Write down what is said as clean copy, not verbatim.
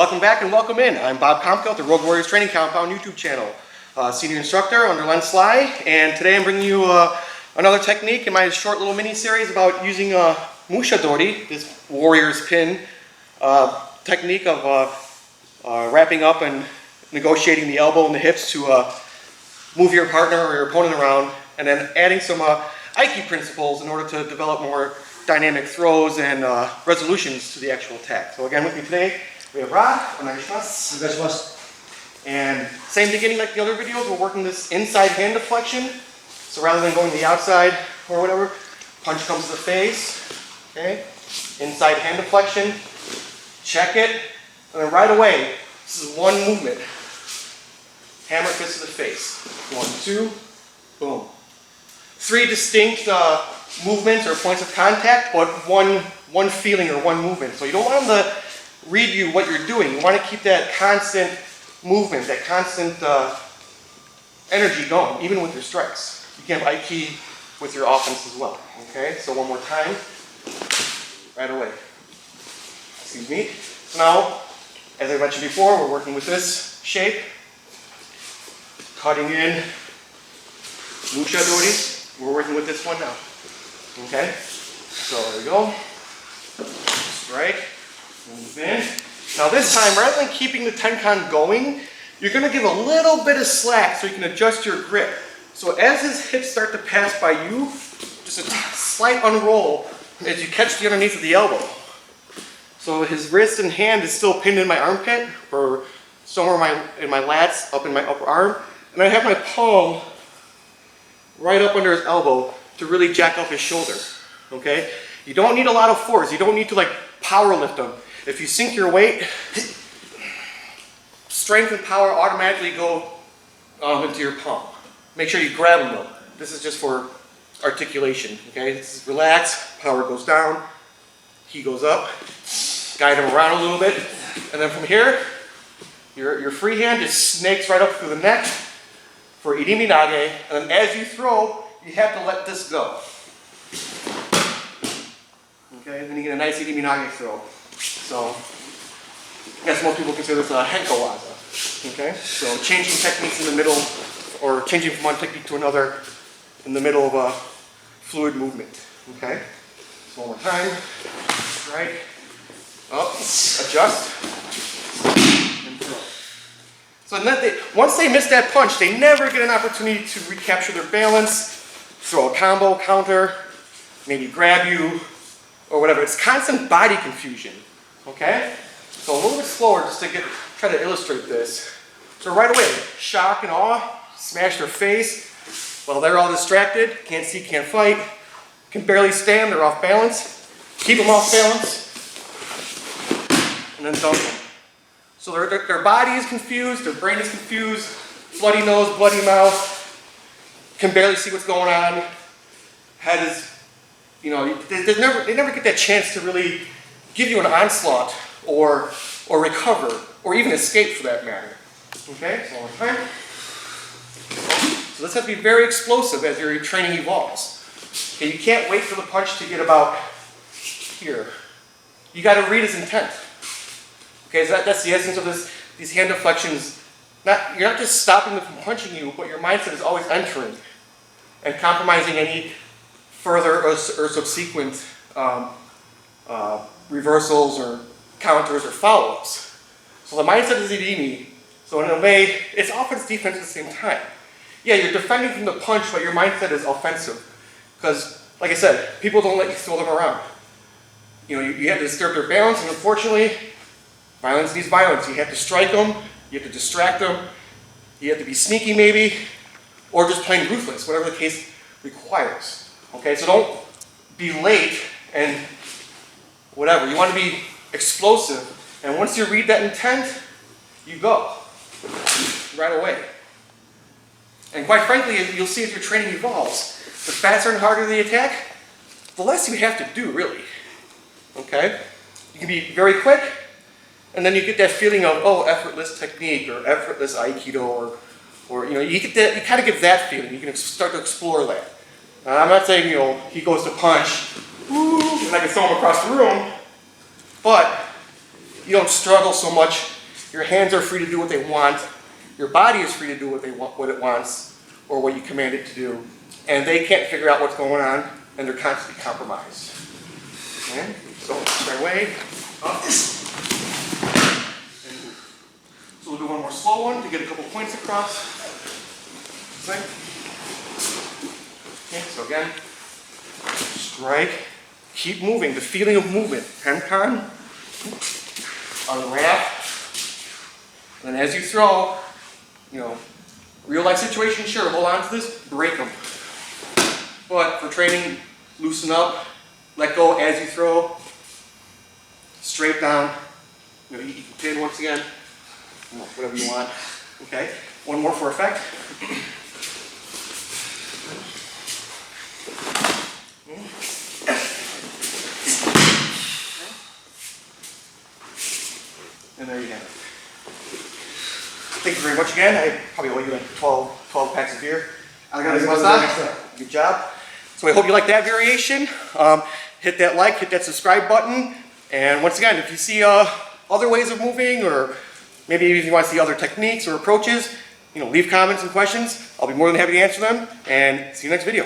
Welcome back and welcome in. I'm Bob Kamka with the Rogue Warriors Training Compound YouTube channel. Senior instructor under Len Sly, and today I'm bringing you another technique in my short little mini series about using Musha dori, this warrior's pin technique of wrapping up and negotiating the elbow and the hips to move your partner or your opponent around, and then adding some Aikido principles in order to develop more dynamic throws and resolutions to the actual attack. So again, with me today, we have Ra, and same beginning like the other videos, we're working this inside hand deflection. So rather than going to the outside or whatever, punch comes to the face, okay? Inside hand deflection, check it, and then right away, this is one movement. Hammer fist to the face. 1, 2, boom. 3 distinct movements or points of contact, but one feeling or one movement. So you don't want them to read you what you're doing. You want to keep that constant movement, that constant energy going, even with your strikes. You can have Aikido with your offense as well. Okay, so one more time, right away. Excuse me. So now, as I mentioned before, we're working with this shape, cutting in Musha dori. We're working with this one now. Okay, so there we go. Strike. Move in. Now this time, rather than keeping the tenkan going, you're going to give a little bit of slack so you can adjust your grip. So as his hips start to pass by you, just a slight unroll as you catch the underneath of the elbow. So his wrist and hand is still pinned in my armpit, or somewhere in my lats, up in my upper arm. And I have my palm right up under his elbow to really jack up his shoulder. Okay? You don't need a lot of force. You don't need to like power lift him. If you sink your weight, strength and power automatically go into your palm. Make sure you grab him though. This is just for articulation, okay? This is relax, power goes down, he goes up, guide him around a little bit, and then from here, your free hand just snakes right up through the neck for iriminage, and then as you throw, you have to let this go. Okay, then you get a nice iriminage throw. So, I guess most people consider this a henko waza. Okay, so changing techniques in the middle, or changing from one technique to another in the middle of a fluid movement. Okay, so one more time. Strike, up, adjust, and throw. So then once they miss that punch, they never get an opportunity to recapture their balance, throw a combo, counter, maybe grab you, or whatever. It's constant body confusion, okay? So a little bit slower just to try to illustrate this. So right away, shock and awe, smash their face while they're all distracted, can't see, can't fight, can barely stand, they're off balance. Keep them off balance, and then dunk them. So their body is confused, their brain is confused, bloody nose, bloody mouth, can barely see what's going on, head is, you know, they never get that chance to really give you an onslaught or recover or even escape for that matter. Okay, so one more time. So this has to be very explosive as your training evolves. Okay, you can't wait for the punch to get about here. You got to read his intent. Okay, so that's the essence of these hand deflections. You're not just stopping them from punching you, but your mindset is always entering and compromising any further or subsequent reversals or counters or follow-ups. So the mindset is irimi. So in a way, it's offense, defense at the same time. Yeah, you're defending from the punch, but your mindset is offensive. Because, like I said, people don't let you throw them around. You know, you have to disturb their balance, and unfortunately, violence needs violence. You have to strike them, you have to distract them, you have to be sneaky maybe, or just plain ruthless, whatever the case requires. Okay, so don't be late and whatever. You want to be explosive. And once you read that intent, you go right away. And quite frankly, you'll see as your training evolves, the faster and harder the attack, the less you have to do, really. Okay? You can be very quick, and then you get that feeling of, oh, effortless technique or effortless Aikido, or you know, you kind of get that feeling. You can start to explore that. I'm not saying, you know, he goes to punch, and I can throw him across the room, but you don't struggle so much Your hands are free to do what they want. Your body is free to do what it wants, or what you command it to do. And they can't figure out what's going on, and they're constantly compromised. Okay? So straight away, up. And move. So we'll do one more slow one to get a couple points across. Okay, so again, strike, keep moving, the feeling of movement. Henkan, unwrap, and as you throw, real life situation, sure, hold on to this, break them. But for training, loosen up, let go as you throw, straight down, you can pin once again, whatever you want. Okay, one more for effect. And there you have it. Thank you very much again. I probably owe you like 12 packs of beer. Good job. So I hope you like that variation. Hit that like, hit that subscribe button. And once again, if you see other ways of moving, or maybe if you want to see other techniques or approaches, leave comments and questions. I'll be more than happy to answer them. And see you next video.